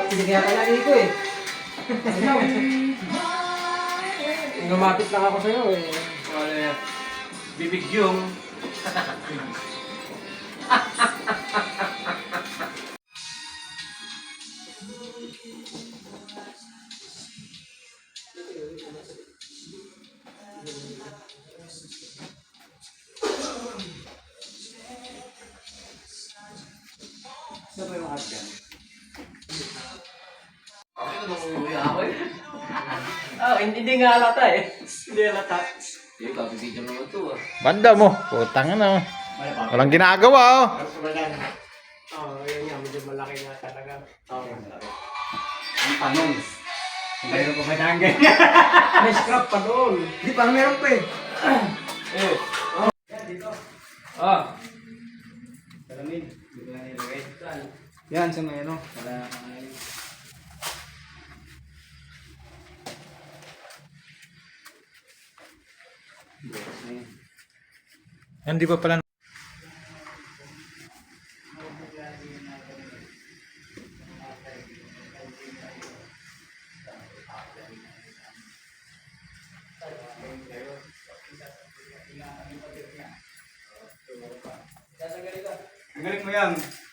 Sinigyan ka na ko eh. Lumapit lang ako sa'yo eh. Wala. Bibig yung. Saan ba yung art yan? Hindi nga halata eh. Hindi halata. Hindi, kapibidyo naman ito ah. Banda mo. Putang na. Walang ginagawa oh. Oo, yun nga. Medyo malaki nga talaga. Oo. Ang tanong. Mayroon pa ba dahang ganyan? May scrap pa doon. Hindi, parang meron pa eh. Yan, dito. Ah. Salamin. Dito na nilagay. Saan? Yan, sa may ano. Para kakain. Hindi pa pala. Galing mo yan.